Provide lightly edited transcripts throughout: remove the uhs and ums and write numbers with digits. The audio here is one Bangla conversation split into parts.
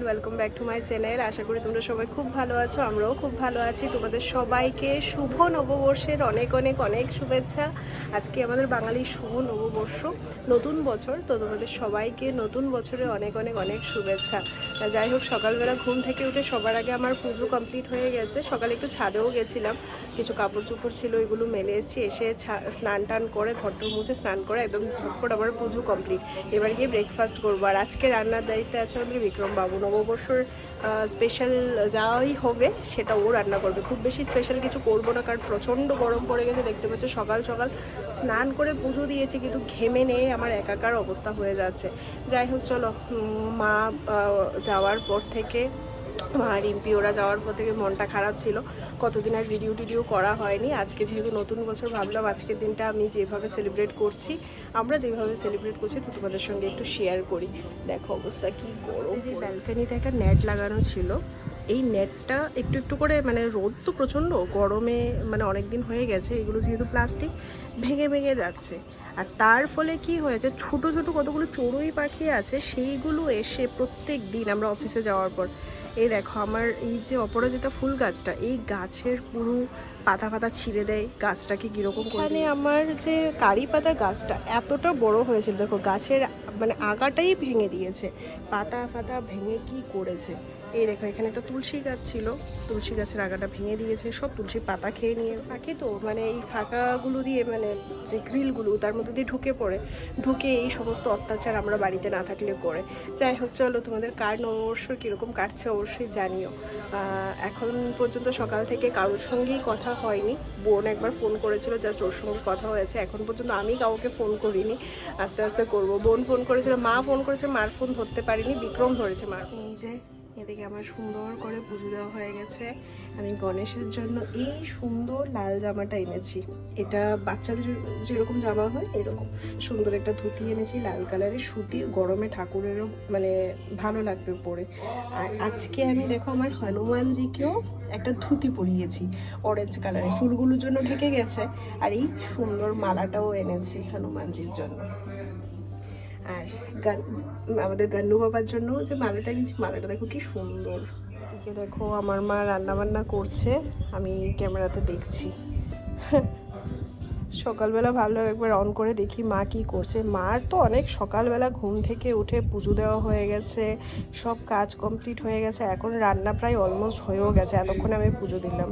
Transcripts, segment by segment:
Welcome back to my channel. আশা করি তোমরা সবাই খুব ভালো আছো, আমরাও খুব ভালো আছি। তোমাদের সবাইকে শুভ নববর্ষের অনেক অনেক অনেক শুভেচ্ছা। আজকে আমাদের বাঙালির শুভ নববর্ষ, নতুন বছর। তো তোমাদের সবাইকে নতুন বছরে অনেক অনেক অনেক শুভেচ্ছা। যাই হোক, সকালবেলা ঘুম থেকে উঠে সবার আগে আমার পুজো কমপ্লিট হয়ে গেছে। সকালে একটু ছাদেও গেছিলাম, কিছু কাপড় চোপড় ছিল, ওইগুলো মেলে এসে স্নান টান করে ঘরটর মুছে স্নান করে একদম ঝটপট আমার পুজো কমপ্লিট। এবার গিয়ে ব্রেকফাস্ট করবো। আর আজকে রান্নার দায়িত্বে আছে আমাদের বিক্রম বাবু। নববর্ষর স্পেশাল যাই হবে সেটা ও রান্না করবে। খুব বেশি স্পেশাল কিছু করবো না, কারণ প্রচণ্ড গরম পড়ে গেছে। দেখতে পাচ্ছ সকাল সকাল স্নান করে পুজো দিয়েছি, কিন্তু ঘেমে নিয়ে আমার একাকার অবস্থা হয়ে যাচ্ছে। যাই হোক, চলো, মা যাওয়ার পর থেকে, মা রিম্পি ওরা যাওয়ার পর থেকে মনটা খারাপ ছিল। কতদিন আর ভিডিও টিডিও করা হয়নি। আজকে যেহেতু নতুন বছর, ভাবলাম আজকের দিনটা আমি যেভাবে সেলিব্রেট করছি, আমরা যেভাবে সেলিব্রেট করছি, তো তোমাদের সঙ্গে একটু শেয়ার করি। দেখো অবস্থা কি গরম। ব্যালকানিতে একটা নেট লাগানো ছিল, এই নেটটা একটু একটু করে, মানে রোদ তো প্রচণ্ড, গরমে মানে অনেক দিন হয়ে গেছে, এগুলো যেহেতু প্লাস্টিক, ভেঙে ভেঙে যাচ্ছে। আর তার ফলে কি হয়েছে, ছোট ছোট কতগুলো চড়ুই পাখি আছে, সেইগুলো এসে প্রত্যেক দিন আমরা অফিসে যাওয়ার পর, এই দেখো আমার এই যে অপরাজিতা ফুল গাছটা, এই গাছের পুরো পাতা পাতা ছিঁড়ে দেয়, গাছটাকে কীরকম। এখানে আমার যে কারি পাতা গাছটা এতটা বড় হয়েছিল, দেখো গাছের মানে আগাটাই ভেঙে দিয়েছে, পাতা ফাতা ভেঙে কি করেছে। এই দেখো এখানে একটা তুলসী গাছ ছিল, তুলসী গাছের আগাটা ভেঙে দিয়েছে, সব তুলসী পাতা খেয়ে নিয়েছে। পাখি তো মানে এই ফাঁকাগুলো দিয়ে, মানে যে গ্রিলগুলো তার মধ্যে দিয়ে ঢুকে এই সমস্ত অত্যাচার আমরা বাড়িতে না থাকলে করে। যাই হোক, চলো, তোমাদের কার নববর্ষর কীরকম কাটছে অবশ্যই জানিও। এখন পর্যন্ত সকাল থেকে কারোর সঙ্গেই কথা হয়নি। বোন একবার ফোন করেছিল, জাস্ট ওর সঙ্গে কথা হয়েছে। এখন পর্যন্ত আমি কাউকে ফোন করিনি, আস্তে আস্তে করবো। বোন ফোন করেছিল, মা ফোন করেছে, মার ফোন ধরতে পারিনি, বিক্রম ধরেছে মার। এই যে এদিকে আমার সুন্দর করে পুজো দেওয়া হয়ে গেছে। আমি গণেশের জন্য এই সুন্দর লাল জামাটা এনেছি। এটা বাচ্চাদের যেরকম জামা হয় এরকম সুন্দর একটা ধুতি এনেছি, লাল কালারের সুতির, গরমে ঠাকুরেরও মানে ভালো লাগবে পরে। আর আজকে আমি দেখো আমার হনুমানজিকেও একটা ধুতি পরিয়েছি অরেঞ্জ কালারে, ফুলগুলোর জন্য ঢেকে গেছে। আর এই সুন্দর মালাটাও এনেছি হনুমানজির জন্য। আর আমাদের গান্নু বাবার জন্য যে মালাটা নিয়েছি, মালাটা দেখো কি সুন্দর। এদিকে দেখো আমার মা রান্না বান্না করছে, আমি ক্যামেরাতে দেখছি। সকালবেলা ভাবলাম একবার অন করে দেখি মা কি করছে। মার তো অনেক সকালবেলা ঘুম থেকে উঠে পুজো দেওয়া হয়ে গেছে, সব কাজ কমপ্লিট হয়ে গেছে। এখন রান্না প্রায় অলমোস্ট হয়েও গেছে, এতক্ষণে আমি পুজো দিলাম।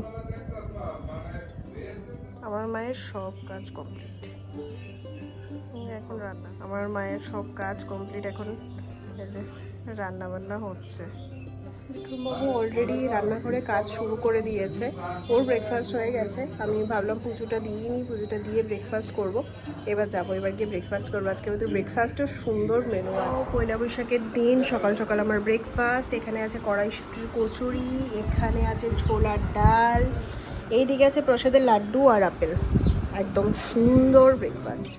আমার মায়ের সব কাজ কমপ্লিট, এখন রান্না। আমার মায়ের সব কাজ কমপ্লিট, এখন এই যে রান্না বান্না হচ্ছে। বিক্রমবাবু অলরেডি রান্নাঘরে কাজ শুরু করে দিয়েছে, ওর ব্রেকফাস্ট হয়ে গেছে। আমি ভাবলাম পুজোটা দিয়ে নিই, পুজোটা দিয়ে ব্রেকফাস্ট করব। এবার যাবো, এবার গিয়ে ব্রেকফাস্ট করবো। আজকে আমাদের ব্রেকফাস্টও সুন্দর মেনু আছে। পয়লা বৈশাখের দিন সকাল সকাল আমার ব্রেকফাস্ট। এখানে আছে কড়াইশুঁটির কচুরি, এখানে আছে ছোলার ডাল, এইদিকে আছে প্রসাদের লাড্ডু আর আপেল। একদম সুন্দর ব্রেকফাস্ট।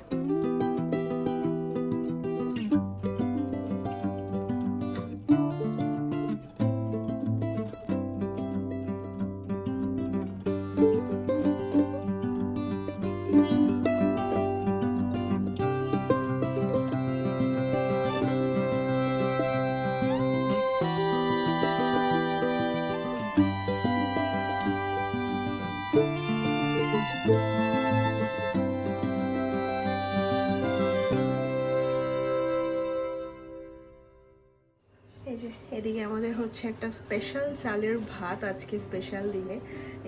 এই যে এদিকে আমাদের হচ্ছে একটা স্পেশাল চালের ভাত আজকে স্পেশাল দিনে।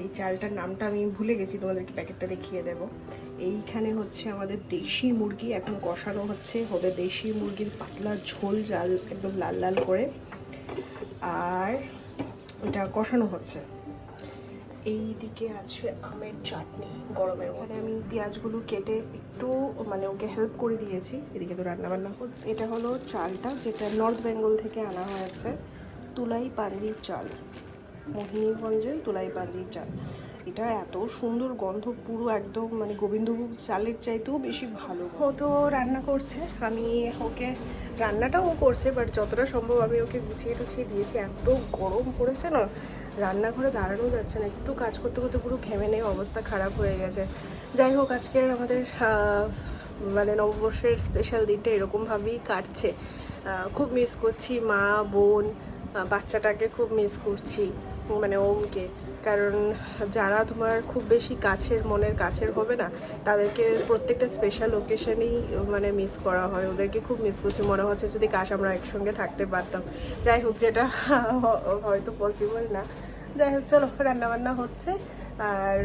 এই চালটার নামটা আমি ভুলে গেছি, তোমাদেরকে প্যাকেটটা দেখিয়ে দেব। এইখানে হচ্ছে আমাদের দেশি মুরগি এখন কষানো হচ্ছে, হবে দেশি মুরগির পাতলা ঝোল, জাল একদম লাল লাল করে, আর এটা কষানো হচ্ছে। এই দিকে আছে আমের চাটনি গরমের মধ্যে। আমি পেঁয়াজগুলো কেটে একটু মানে ওকে হেল্প করে দিয়েছি। এদিকে তো রান্নাবান্না হচ্ছে। এটা হলো চালটা, যেটা নর্থ বেঙ্গল থেকে আনা হয়েছে, তুলাই পাঞ্জির চাল, মোহিনীগঞ্জের তুলাই পাঞ্জির চাল। এটা এত সুন্দর গন্ধ, পুরো একদম মানে গোবিন্দভোগ চালের চাইতেও বেশি ভালো। ও তো রান্না করছে, আমি ওকে রান্নাটাও করছে, বাট যতটা সম্ভব আমি ওকে গুছিয়ে টুছিয়ে দিয়েছি। এত গরম পড়েছে না, রান্নাঘরে দাঁড়ানো যাচ্ছে না, একটু কাজ করতে করতে পুরো ঘেমে নিয়ে অবস্থা খারাপ হয়ে গেছে। যাই হোক, আজকের আমাদের মানে নববর্ষের স্পেশাল দিনটা এরকমভাবেই কাটছে। খুব মিস করছি মা, বোন, বাচ্চাটাকে খুব মিস করছি, মানে ওমকে। কারণ যারা তোমার খুব বেশি কাছের, মনের কাছের হবে না, তাদেরকে প্রত্যেকটা স্পেশাল ওকেশনেই মানে মিস করা হয়। ওদেরকে খুব মিস করছি, মনে হচ্ছে যদি কাশ আমরা একসঙ্গে থাকতে পারতাম। যাই হোক, যেটা হয়তো পসিবল না। যাই হোক, চলো রান্নাবান্না হচ্ছে। আর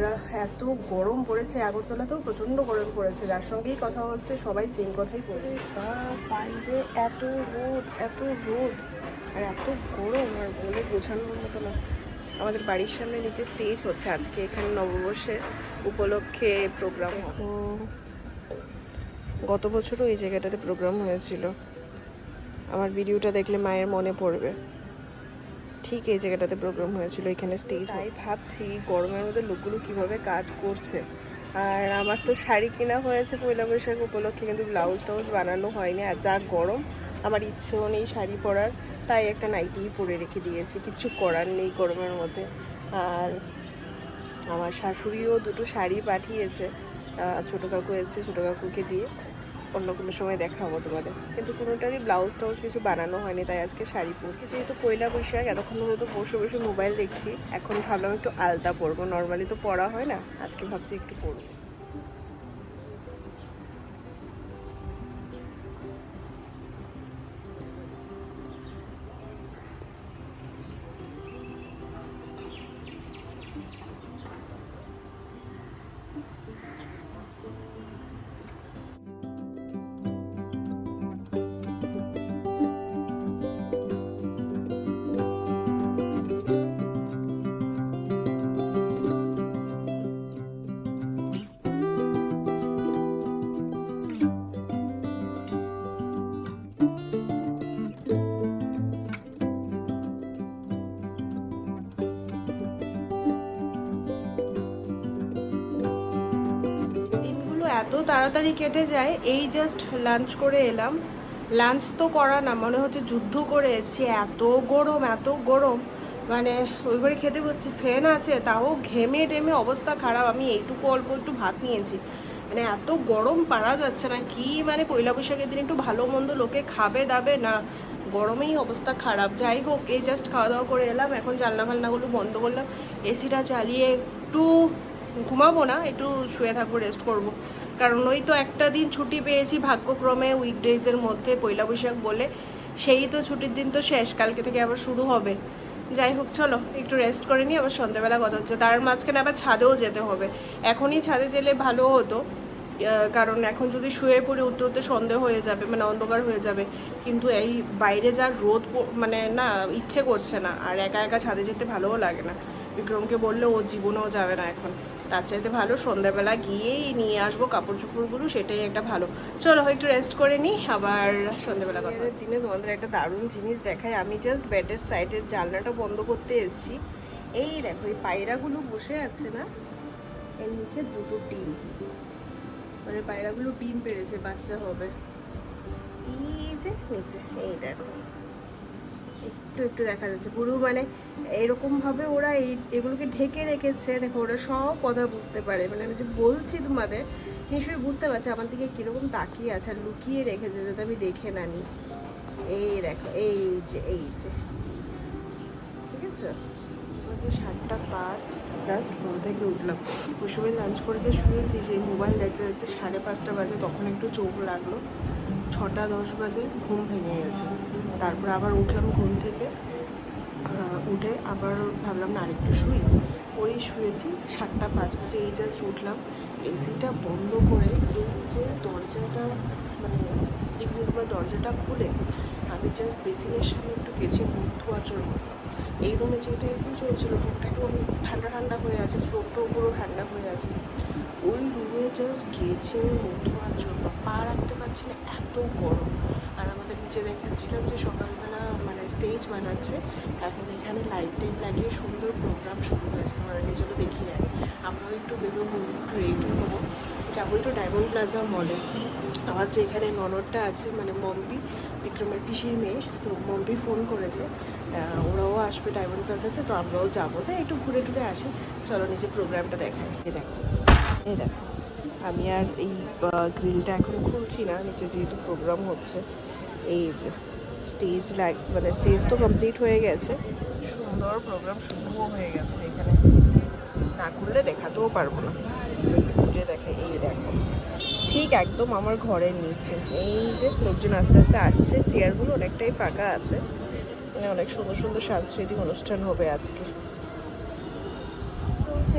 এত গরম পড়েছে, আগরতলাতেও প্রচণ্ড গরম পড়েছে। যার সঙ্গেই কথা হচ্ছে সবাই সেম কথাই বলছে, তা বাইরে এত রোদ, এত রোদ আর এত গরম, আর বলে বোঝানোর মতো না। আমাদের বাড়ির সামনে নিচে স্টেজ হচ্ছে আজকে, এখানে নববর্ষের উপলক্ষে প্রোগ্রাম। গত বছরও এই জায়গাটাতে প্রোগ্রাম হয়েছিল, আমার ভিডিওটা দেখলে মায়ের মনে পড়বে। ঠিক এই জায়গাটাতে প্রোগ্রাম হয়েছিল, এখানে স্টেজ। তাই ভাবছি গরমের মধ্যে লোকগুলো কিভাবে কাজ করছে। আর আমার তো শাড়ি কেনা হয়েছে পয়লা বৈশাখ উপলক্ষে, কিন্তু ব্লাউজ টাউজ বানানো হয়নি। আর যা গরম, আমার ইচ্ছেও নেই শাড়ি পরার, তাই একটা নাইটিই পরে রেখে দিয়েছি, কিচ্ছু করার নেই গরমের মধ্যে। আর আমার শাশুড়িও দুটো শাড়ি পাঠিয়েছে, ছোটো কাকু এসেছে, ছোটো কাকুকে দিয়ে। অন্য কোনো সময় দেখাবো তোমাদের, কিন্তু কোনোটারই ব্লাউজ টাউজ কিছু বানানো হয়নি, তাই আজকে শাড়ি পরছি। যেহেতু পয়লা বৈশাখ, এতক্ষণ মতো বসে বসে মোবাইল দেখছি, এখন ভাবলাম একটু আলতা পরবো। নর্মালি তো পরা হয় না, আজকে ভাবছি একটু পরবো। এত তাড়াতাড়ি কেটে যায়। এই জাস্ট লাঞ্চ করে এলাম, লাঞ্চ তো করা না, মনে হচ্ছে যুদ্ধ করে এসেছি, এত গরম, এত গরম। মানে ওই ঘরে খেতে বসছি, ফ্যান আছে, তাও ঘেমে টেমে অবস্থা খারাপ। আমি এইটুকু অল্প একটু ভাত নিয়েছি, মানে এত গরম পারা যাচ্ছে না। কি মানে পয়লা বৈশাখের দিন একটু ভালো মন্দ লোকে খাবে দাবে না, গরমেই অবস্থা খারাপ। যাই হোক, এই জাস্ট খাওয়া দাওয়া করে এলাম, এখন জানলা ফালনাগুলো বন্ধ করলাম, এসিটা চালিয়ে একটু ঘুমাবো না, একটু শুয়ে থাকবো, রেস্ট করবো। কারণ ওই তো একটা দিন ছুটি পেয়েছি ভাগ্যক্রমে উইকডেজের মধ্যে, পয়লা বৈশাখ বলে, সেই তো ছুটির দিন তো শেষ, কালকে থেকে আবার শুরু হবে। যাই হোক, চলো একটু রেস্ট করে নিই, আবার সন্ধ্যাবেলা কথা হচ্ছে। তার মাঝখানে আবার ছাদেও যেতে হবে, এখনই ছাদে গেলে ভালো হতো, কারণ এখন যদি শুয়ে পড়ে উঠতে উঠতে সন্ধে হয়ে যাবে, মানে অন্ধকার হয়ে যাবে। কিন্তু এই বাইরে যা রোদ, মানে না ইচ্ছে করছে না, আর একা একা ছাদে যেতে ভালোও লাগে না। বিক্রমকে বললে ও জীবনেও যাবে না এখন, তার চাইতে ভালো সন্ধ্যাবেলা গিয়েই নিয়ে আসবো কাপড় চোপড়গুলো, সেটাই একটা ভালো। চলো একটু রেস্ট করে নিই, আবার সন্ধ্যাবেলা কথা হচ্ছে। দিনে তোমাদের একটা দারুণ জিনিস দেখাই। আমি জাস্ট বেডের সাইডের জানলাটা বন্ধ করতে এসেছি, এই দেখো এই পায়রাগুলো বসে আছে না, এর নিচে দুটো ডিম, মানে পায়রাগুলো ডিম পেড়েছে, বাচ্চা হবে। এই যে নিচে, এই দেখো একটু একটু দেখা যাচ্ছে পুরো, মানে এরকমভাবে ওরা এগুলোকে ঢেকে রেখেছে। দেখো ওরা সব কথা বুঝতে পারে, মানে আমি যে বলছি তোমাদের নিশ্চয়ই বুঝতে পারছে আমার দিকে কীরকম তাকিয়ে আছে, আর লুকিয়ে রেখেছে যাতে আমি দেখে না নিই। এই দেখো, এই যে ঠিক আছে। 7:05, জাস্ট ঘুম থেকে উঠলাম। ওই সময় লাঞ্চ করে যে শুয়েছি, সেই মোবাইল দেখতে দেখতে 5:30 বাজে, তখন একটু চোখ লাগলো, 6:10 বাজে ঘুম ভেঙে গেছে। তারপর আবার উঠলাম ঘুম থেকে, উঠে আবার ভাবলাম না আরেকটু শুই, ওই শুয়েছি 7:05 বাজে, এই জাস্ট উঠলাম। এসিটা বন্ধ করে এই যে দরজাটা মানে লিভিং দরজাটা খুলে আমি জাস্ট বেসিনের সামনে একটু গেছি মুখ ধোয়ার জন্য। এই রুমে যেটা এসি চলছিল রুমটা একদম ঠান্ডা ঠান্ডা হয়ে আছে, ফ্লোরটাও পুরো ঠান্ডা হয়ে আছে। ওই রুমে জাস্ট গিয়েছি মুখ ধোয়ার জন্য, পা রাখতে পারছি না, এত গরম। আর আমাদের নিচে দেখাচ্ছিলাম যে সকালবেলা মানে স্টেজ বানাচ্ছে, এখন এখানে লাইট টাইট লাগিয়ে সুন্দর প্রোগ্রাম শুরু হয়েছে। আমাদেরকে চলো দেখিয়ে আনি, আমরাও একটু বেরোবো, একটু রেডি হবো, যাবো একটু ডায়মন্ড প্লাজা মলে। আমার যে এখানে ননদটা আছে মানে মম্পি, বিক্রমের পিসির মেয়ে, তো মম্পি ফোন করেছে ওরাও আসবে ডায়মন্ড প্লাজাতে, তো আমরাও যাবো, যাই একটু ঘুরে টুরে আসি। চলো নিচে প্রোগ্রামটা দেখাই। এই দেখো, এই দেখো, আমি আর এই গ্রিলটা এখন খুলছি না, নিচে যেহেতু প্রোগ্রাম হচ্ছে। এই যে স্টেজ মানে স্টেজ তো কমপ্লিট হয়ে গেছে, সুন্দর প্রোগ্রাম শুরুও হয়ে গেছে। এখানে না খুললে দেখাতেও পারবো না, ঘুরে দেখে। এই দেখো ঠিক একদম আমার ঘরের নিচে, এই যে লোকজন আস্তে আস্তে আসছে, চেয়ারগুলো অনেকটাই ফাঁকা আছে, মানে অনেক সুন্দর সুন্দর সাংস্কৃতিক অনুষ্ঠান হবে আজকে।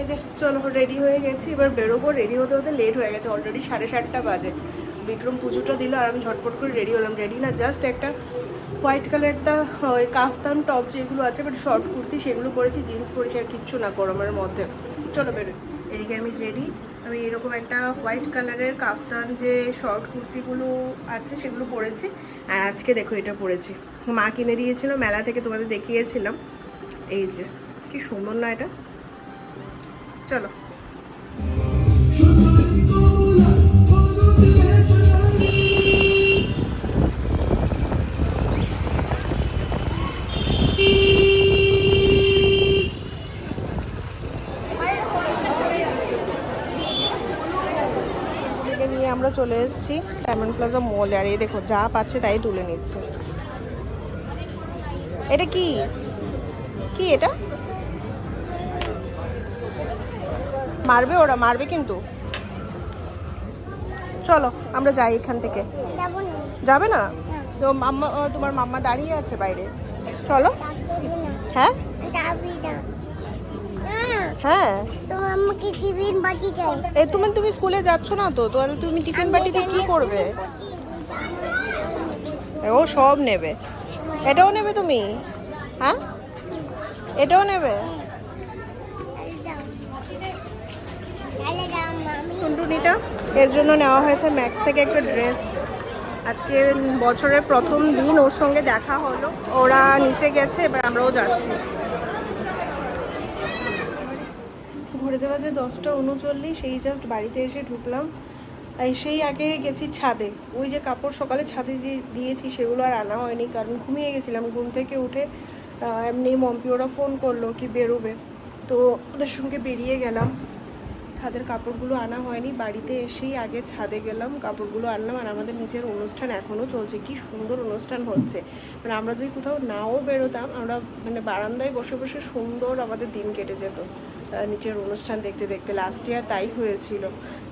এই যে চলো রেডি হয়ে গেছি, এবার বেরোবো। রেডি হতে হতে লেট হয়ে গেছে, অলরেডি 7:30 বাজে। বিক্রম পুজোটা দিল আর আমি ঝটপট করে রেডি হলাম। রেডি না, জাস্ট একটা হোয়াইট কালারটা ওই কাফতান টপ যেগুলো আছে বাট শর্ট কুর্তি সেগুলো পরেছি, জিন্স পরেছি, আর কিচ্ছু না গরমের মধ্যে। চলো বেরোই। এদিকে আমি রেডি, আমি এরকম একটা হোয়াইট কালারের কাফতান যে শর্ট কুর্তিগুলো আছে সেগুলো পরেছি, আর আজকে দেখো এটা পরেছি, মা কিনে দিয়েছিল মেলা থেকে, তোমাদের দেখিয়েছিলাম। এই যে কি সুন্দর না এটা, চলো। নিয়ে আমরা চলে এসেছি ডায়মন্ড প্লাজা মলে, আর এই দেখো যা পাচ্ছে তাই তুলে নিচ্ছে। এটা কি কি এটা মারবে, ওরা মারবে কিন্তু। চলো আমরা যাই এখান থেকে। যাবে না তো মাম্মা, তোমার মাম্মা দাঁড়িয়ে আছে বাইরে, চলো। হ্যাঁ হ্যাঁ, এই তুমি স্কুলে যাচ্ছ না তো, তাহলে তুমি টিফিন বাটিতে কি করবে? ও সব নেবে, এটাও নেবে তুমি? হ্যাঁ এটাও নেবে? টুনটুনিটা এর জন্য নেওয়া হয়েছে ম্যাক্স থেকে একটা ড্রেস। আজকে বছরের প্রথম দিন ওর সঙ্গে দেখা হলো, ওরা নিচে গেছে, এবার আমরাও যাচ্ছি। ঘুরে দেওয়া যে 10:39, সেই জাস্ট বাড়িতে এসে ঢুকলাম। সেই আগে গেছি ছাদে, ওই যে কাপড় সকালে ছাদে যে দিয়েছি সেগুলো আর আনা হয়নি, কারণ ঘুমিয়ে গেছিলাম। ঘুম থেকে উঠে এমনি মম্পি ওরা ফোন করলো কি বেরোবে, তো ওদের সঙ্গে বেরিয়ে গেলাম। ছাদের কাপড়গুলো আনা হয়নি, বাড়িতে এসেই আগে ছাদে গেলাম, কাপড়গুলো আনলাম। আর আমাদের নিচের অনুষ্ঠান এখনও চলছে, কি সুন্দর অনুষ্ঠান হচ্ছে। মানে আমরা যদি কোথাও নাও বেরোতাম, আমরা মানে বারান্দায় বসে বসে সুন্দর আমাদের দিন কেটে যেত নিচের অনুষ্ঠান দেখতে দেখতে। লাস্ট ইয়ার তাই হয়েছিল।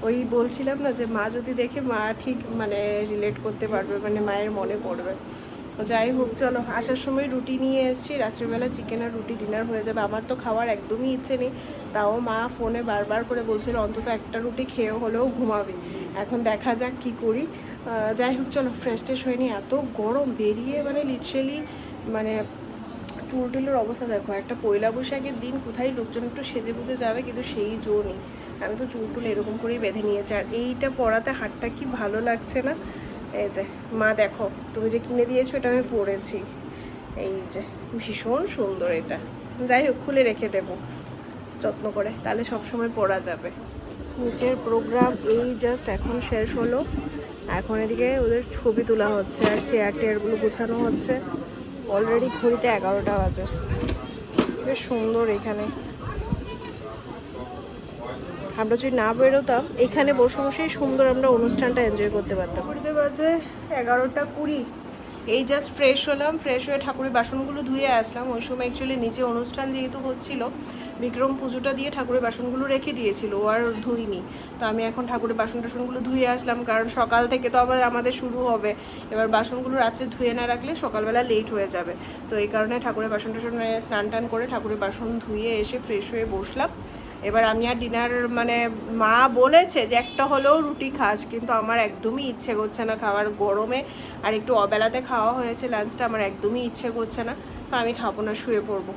ওই বলছিলাম না যে মা যদি দেখে, মা ঠিক মানে রিলেট করতে পারবে, মানে মায়ের মনে পড়বে। যাই হোক চলো, আসার সময় রুটি নিয়ে এসেছি, রাত্রিবেলা চিকেন আর রুটি ডিনার হয়ে যাবে। আমার তো খাওয়ার একদমই ইচ্ছে নেই, তাও মা ফোনে বারবার করে বলছিল অন্তত একটা রুটি খেয়ে হলেও ঘুমাবে। এখন দেখা যাক কি করি। যাই হোক চলো, ফ্রেশ ট্রেশ হয়নি, এত গরম বেরিয়ে মানে লিটারেলি মানে চুল টুলের অবস্থা দেখো। একটা পয়লা বৈশাখের দিন কোথায় লোকজন একটু সেজে গুজে যাবে, কিন্তু সেই জো নেই। আমি তো চুল টুল এরকম করেই বেঁধে নিয়েছি, আর এইটা পরাতে হাতটা কি ভালো লাগছে না। এই যে মা দেখো, তুমি যে কিনে দিয়েছো এটা আমি পরেছি, এই যে ভীষণ সুন্দর এটা। যাই হোক খুলে রেখে দেবো যত্ন করে, তাহলে সবসময় পরা যাবে। নিচের প্রোগ্রাম এই জাস্ট এখন শেষ হলো, এখন এদিকে ওদের ছবি তোলা হচ্ছে আর চেয়ার টেয়ারগুলো গোছানো হচ্ছে। অলরেডি ঘড়িতে 11টা বাজে। বেশ সুন্দর এখানে, আমরা যদি না বেরোতাম এখানে বসে বসেই সুন্দর আমরা অনুষ্ঠানটা এনজয় করতে পারতাম। ঘড়িতে বাজে 11টা 20, এই জাস্ট ফ্রেশ হলাম, ফ্রেশ হয়ে ঠাকুরের বাসনগুলো ধুয়ে আসলাম। ওই সময় অ্যাকচুয়ালি নিচে অনুষ্ঠান যেহেতু হচ্ছিল, বিক্রম পুজোটা দিয়ে ঠাকুরের বাসনগুলো রেখে দিয়েছিল, ও আর ধুইনি। তো আমি এখন ঠাকুরের টাসনগুলো ধুয়ে আসলাম, কারণ সকাল থেকে তো আবার আমাদের শুরু হবে। এবার বাসনগুলো রাত্রে ধুয়ে না রাখলে সকালবেলা লেট হয়ে যাবে। তো এই কারণে ঠাকুরের টাসন স্নান টান করে ঠাকুরের বাসন ধুয়ে এসে ফ্রেশ হয়ে বসলাম। এবার আমি আর ডিনার মানে মা বলেছে যে একটা হলেও রুটি খাস, কিন্তু আমার একদমই ইচ্ছে করছে না খাওয়ার গরমে। আর একটু অবেলাতে খাওয়া হয়েছে লাঞ্চটা, আমার একদমই ইচ্ছে করছে না। তো আমি খাবো না, শুয়ে পড়বো।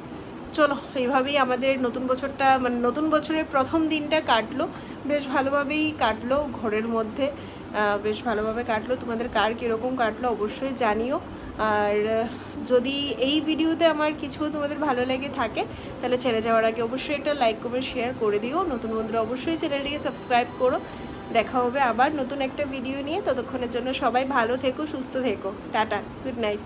চলো, এইভাবেই আমাদের নতুন বছরটা মানে নতুন বছরের প্রথম দিনটা কাটলো, বেশ ভালোভাবেই কাটলো ঘরের মধ্যে, বেশ ভালোভাবে কাটলো। তোমাদের কার কীরকম কাটলো অবশ্যই জানিও। আর যদি এই ভিডিওতে আমার কিছু তোমাদের ভালো লেগে থাকে, তাহলে ছেড়ে যাওয়ার আগে অবশ্যই একটা লাইক কমেন্ট শেয়ার করে দিও। নতুন বন্ধুরা অবশ্যই চ্যানেলটিকে সাবস্ক্রাইব করো। দেখা হবে আবার নতুন একটা ভিডিও নিয়ে। ততক্ষণের জন্য সবাই ভালো থেকো, সুস্থ থেকো। Tata, good night.